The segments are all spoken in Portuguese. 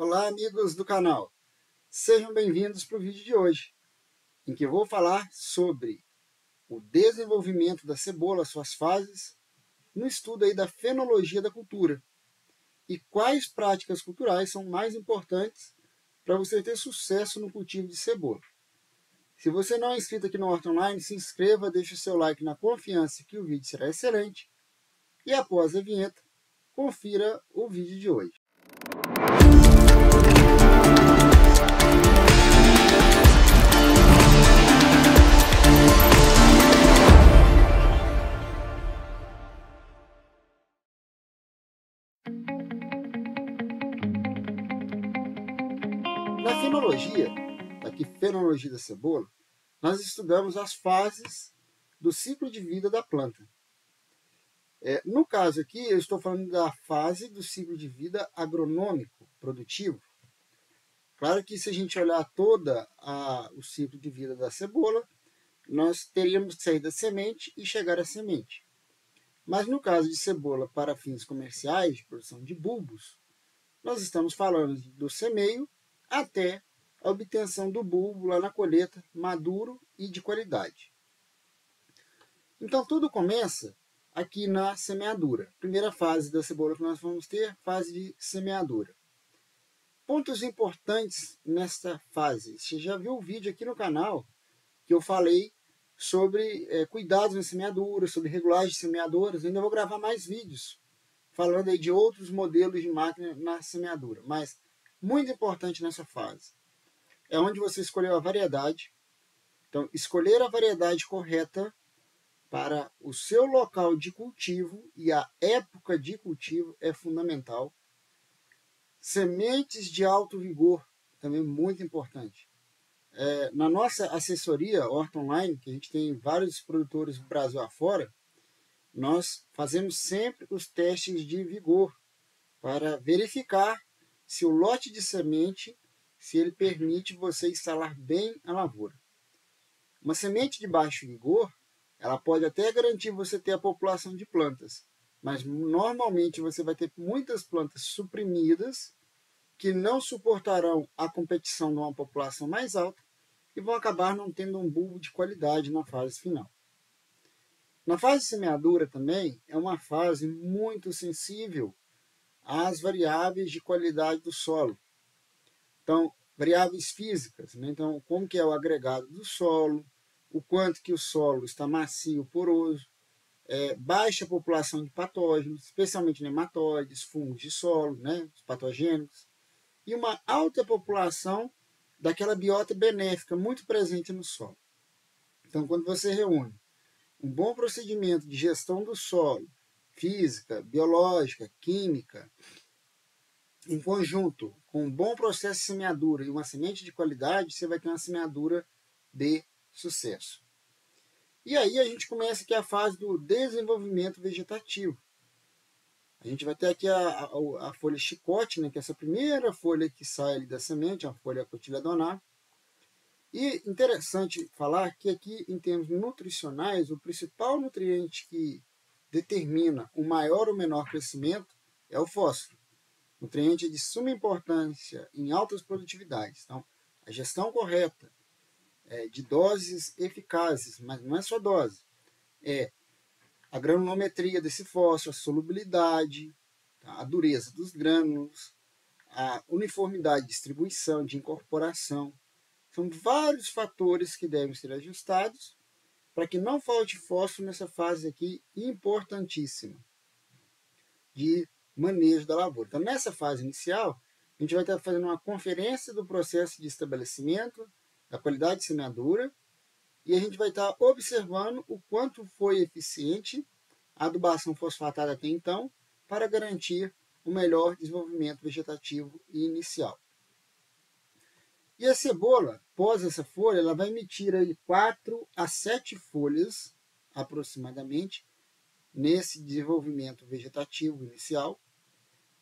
Olá, amigos do canal. Sejam bem-vindos para o vídeo de hoje, em que eu vou falar sobre o desenvolvimento da cebola, suas fases, no estudo aí da fenologia da cultura e quais práticas culturais são mais importantes para você ter sucesso no cultivo de cebola. Se você não é inscrito aqui no Horta Online, se inscreva, deixe o seu like na confiança que o vídeo será excelente e após a vinheta, confira o vídeo de hoje. Na fenologia, aqui fenologia da cebola, nós estudamos as fases do ciclo de vida da planta. No caso aqui, eu estou falando da fase do ciclo de vida agronômico, produtivo. Claro que se a gente olhar o ciclo de vida da cebola, nós teríamos que sair da semente e chegar à semente. Mas no caso de cebola para fins comerciais, de produção de bulbos, nós estamos falando do semeio até a obtenção do bulbo lá na colheita, maduro e de qualidade. Então tudo começa aqui na semeadura. Primeira fase da cebola que nós vamos ter, fase de semeadura. Pontos importantes nesta fase. Você já viu o vídeo aqui no canal que eu falei sobre cuidados na semeadura, sobre regulagem de semeadoras. Eu ainda vou gravar mais vídeos falando aí de outros modelos de máquina na semeadura. Mas muito importante nessa fase é onde você escolheu a variedade. Então, escolher a variedade correta para o seu local de cultivo e a época de cultivo é fundamental. Sementes de alto vigor, também muito importante. Na nossa assessoria Horta Online, que a gente tem vários produtores do Brasil afora, nós fazemos sempre os testes de vigor para verificar se o lote de semente, se ele permite você instalar bem a lavoura. Uma semente de baixo vigor, ela pode até garantir você ter a população de plantas, mas normalmente você vai ter muitas plantas suprimidas que não suportarão a competição de uma população mais alta e vão acabar não tendo um bulbo de qualidade na fase final. Na fase de semeadura também é uma fase muito sensível às variáveis de qualidade do solo. Então, variáveis físicas, né? Então, como que é o agregado do solo, o quanto que o solo está macio, poroso, baixa população de patógenos, especialmente nematóides, fungos de solo, né? Os patogênicos, e uma alta população daquela biota benéfica muito presente no solo. Então, quando você reúne um bom procedimento de gestão do solo, física, biológica, química, em conjunto com um bom processo de semeadura e uma semente de qualidade, você vai ter uma semeadura de sucesso. E aí a gente começa aqui a fase do desenvolvimento vegetativo. A gente vai ter aqui a folha chicote, né, que é essa primeira folha que sai ali da semente, a folha cotiledonar. E interessante falar que aqui, em termos nutricionais, o principal nutriente que determina o maior ou menor crescimento é o fósforo. Nutriente de suma importância em altas produtividades. Então, a gestão correta de doses eficazes, mas não é só dose, é a granulometria desse fósforo, a solubilidade, a dureza dos grânulos, a uniformidade de distribuição, de incorporação. São vários fatores que devem ser ajustados para que não falte fósforo nessa fase aqui importantíssima de manejo da lavoura. Então, nessa fase inicial, a gente vai estar fazendo uma conferência do processo de estabelecimento da qualidade de semeadura e a gente vai estar observando o quanto foi eficiente a adubação fosfatada até então para garantir o melhor desenvolvimento vegetativo inicial. E a cebola, após essa folha, ela vai emitir aí 4 a 7 folhas, aproximadamente, nesse desenvolvimento vegetativo inicial,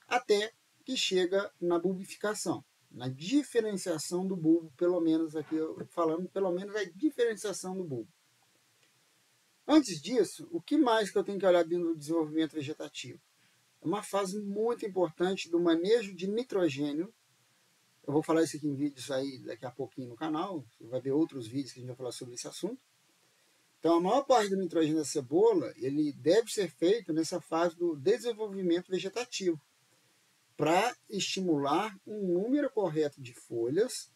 até que chega na bulbificação, na diferenciação do bulbo, pelo menos aqui eu falando, pelo menos a diferenciação do bulbo. Antes disso, o que mais que eu tenho que olhar dentro do desenvolvimento vegetativo? É uma fase muito importante do manejo de nitrogênio Eu vou falar isso aqui em vídeos aí daqui a pouquinho no canal, você vai ver outros vídeos que a gente vai falar sobre esse assunto. Então, a maior parte do nitrogênio da cebola, ele deve ser feito nessa fase do desenvolvimento vegetativo, para estimular um número correto de folhas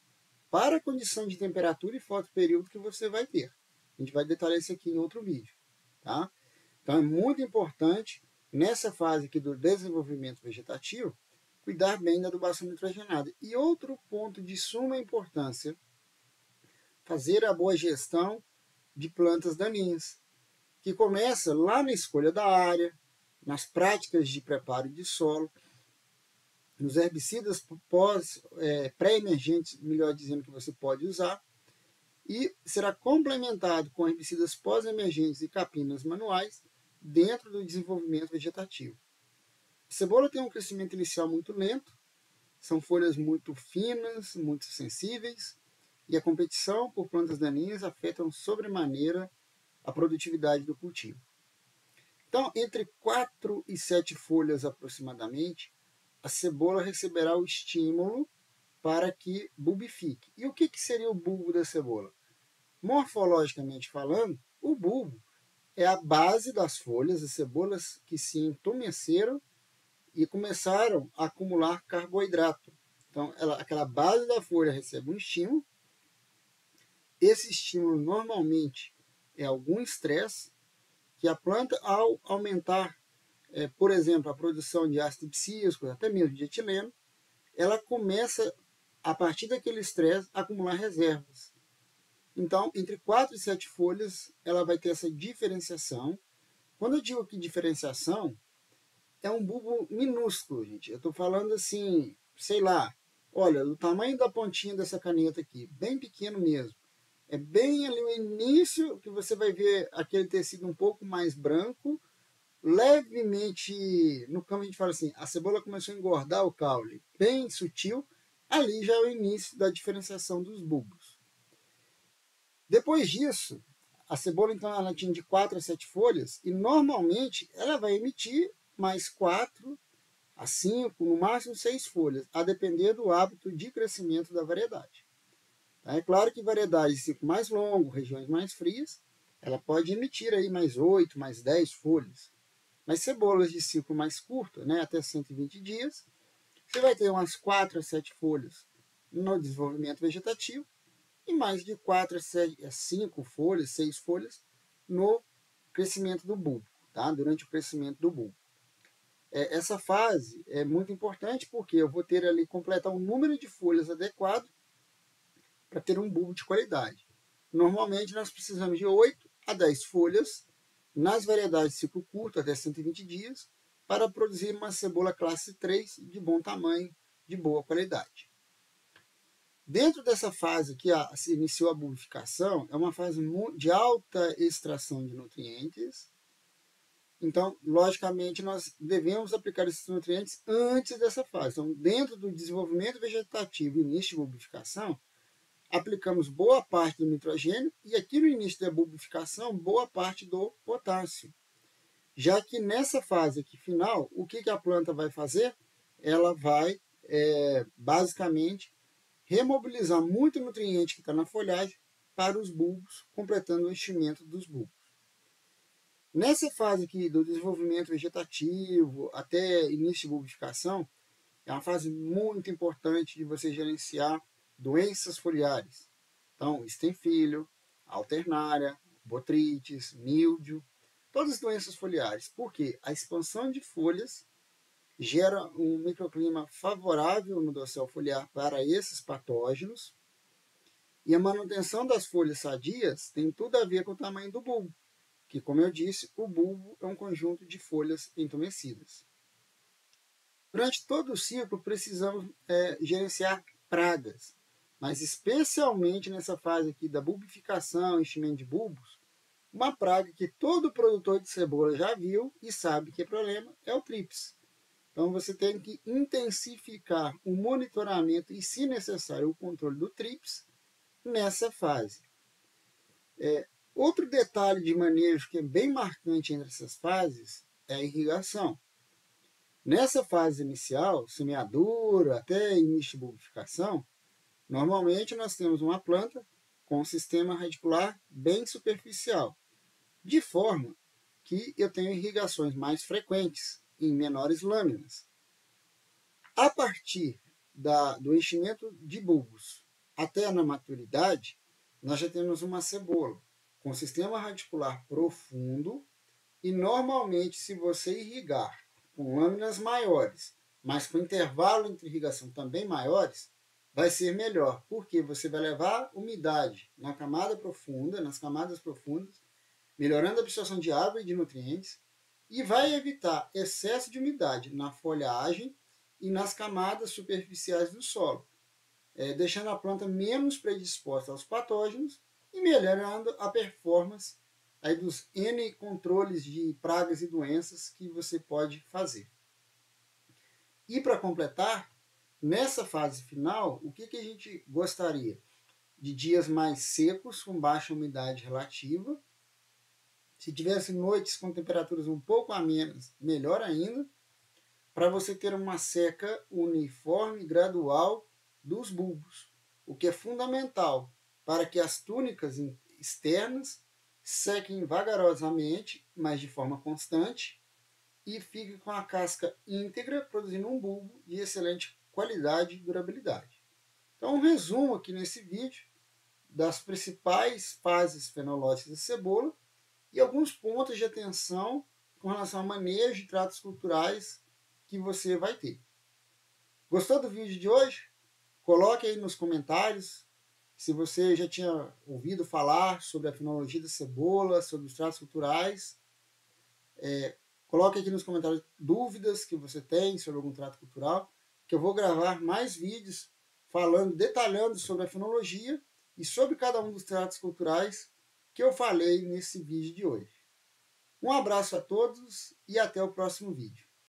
para a condição de temperatura e fotoperíodo que você vai ter. A gente vai detalhar isso aqui em outro vídeo. Tá? Então, é muito importante, nessa fase aqui do desenvolvimento vegetativo, cuidar bem da adubação nitrogenada. E outro ponto de suma importância, fazer a boa gestão de plantas daninhas, que começa lá na escolha da área, nas práticas de preparo de solo, nos herbicidas pré-emergentes, melhor dizendo, que você pode usar, e será complementado com herbicidas pós-emergentes e capinas manuais dentro do desenvolvimento vegetativo. A cebola tem um crescimento inicial muito lento, são folhas muito finas, muito sensíveis, e a competição por plantas daninhas afetam sobremaneira a produtividade do cultivo. Então, entre 4 e 7 folhas aproximadamente, a cebola receberá o estímulo para que bulbifique. E o que seria o bulbo da cebola? Morfologicamente falando, o bulbo é a base das folhas, as cebolas que se entumeceram e começaram a acumular carboidrato. Então, aquela base da folha recebe um estímulo. Esse estímulo normalmente é algum estresse que a planta, ao aumentar, por exemplo, a produção de ácido psíquico, até mesmo de etileno, ela começa, a partir daquele estresse, a acumular reservas. Então, entre 4 e 7 folhas, ela vai ter essa diferenciação. Quando eu digo que diferenciação, é um bulbo minúsculo, gente. Eu estou falando assim, sei lá, olha, o tamanho da pontinha dessa caneta aqui, bem pequeno mesmo. É bem ali o início que você vai ver aquele tecido um pouco mais branco, levemente, no campo a gente fala assim, a cebola começou a engordar o caule, bem sutil, ali já é o início da diferenciação dos bulbos. Depois disso, a cebola então ela tinha de 4 a 7 folhas e normalmente ela vai emitir mais 4 a 5, no máximo 6 folhas, a depender do hábito de crescimento da variedade. É claro que variedades de ciclo mais longo, regiões mais frias, ela pode emitir aí mais 8, mais 10 folhas. Mas cebolas de ciclo mais curto, né, até 120 dias, você vai ter umas 4 a 7 folhas no desenvolvimento vegetativo e mais de 4 a 5 folhas, 6 folhas no crescimento do bulbo, tá? Durante o crescimento do bulbo. Essa fase é muito importante porque eu vou ter ali completar um número de folhas adequado para ter um bulbo de qualidade. Normalmente nós precisamos de 8 a 10 folhas nas variedades de ciclo curto, até 120 dias, para produzir uma cebola classe 3 de bom tamanho, de boa qualidade. Dentro dessa fase que se iniciou a bulbificação, é uma fase de alta extração de nutrientes. Então, logicamente, nós devemos aplicar esses nutrientes antes dessa fase. Então, dentro do desenvolvimento vegetativo e início de bulbificação, aplicamos boa parte do nitrogênio e aqui no início da bulbificação, boa parte do potássio. Já que nessa fase aqui final, o que a planta vai fazer? Ela vai, basicamente, remobilizar muito nutriente que está na folhagem para os bulbos, completando o enchimento dos bulbos. Nessa fase aqui do desenvolvimento vegetativo até início de bulbificação, é uma fase muito importante de você gerenciar doenças foliares. Então, estenfilho, alternária, botrites, míldio, todas as doenças foliares. Porque a expansão de folhas gera um microclima favorável no dossel foliar para esses patógenos. E a manutenção das folhas sadias tem tudo a ver com o tamanho do bulbo, que, como eu disse, o bulbo é um conjunto de folhas entumecidas. Durante todo o ciclo, precisamos gerenciar pragas, mas especialmente nessa fase aqui da bulbificação, enchimento de bulbos, uma praga que todo produtor de cebola já viu e sabe que é problema é o trips. Então você tem que intensificar o monitoramento e, se necessário, o controle do trips nessa fase. Outro detalhe de manejo que é bem marcante entre essas fases é a irrigação. Nessa fase inicial, semeadura, até início de bulbificação, normalmente nós temos uma planta com um sistema radicular bem superficial, de forma que eu tenho irrigações mais frequentes, em menores lâminas. A partir do enchimento de bulbos até na maturidade, nós já temos uma cebola com sistema radicular profundo e normalmente se você irrigar com lâminas maiores, mas com intervalo entre irrigação também maiores, vai ser melhor, porque você vai levar umidade na camada profunda, nas camadas profundas, melhorando a absorção de água e de nutrientes, e vai evitar excesso de umidade na folhagem e nas camadas superficiais do solo, deixando a planta menos predisposta aos patógenos e melhorando a performance aí dos N controles de pragas e doenças que você pode fazer. E para completar, nessa fase final, o que a gente gostaria? De dias mais secos, com baixa umidade relativa. Se tivesse noites com temperaturas um pouco amenas, melhor ainda, para você ter uma seca uniforme, gradual dos bulbos, o que é fundamental para que as túnicas externas sequem vagarosamente, mas de forma constante, e fique com a casca íntegra, produzindo um bulbo de excelente qualidade e durabilidade. Então, um resumo aqui nesse vídeo das principais fases fenológicas da cebola e alguns pontos de atenção com relação ao manejo de tratos culturais que você vai ter. Gostou do vídeo de hoje? Coloque aí nos comentários se você já tinha ouvido falar sobre a fenologia da cebola, sobre os tratos culturais. Coloque aqui nos comentários dúvidas que você tem sobre algum trato cultural, que eu vou gravar mais vídeos falando, detalhando sobre a fenologia e sobre cada um dos tratos culturais que eu falei nesse vídeo de hoje. Um abraço a todos e até o próximo vídeo.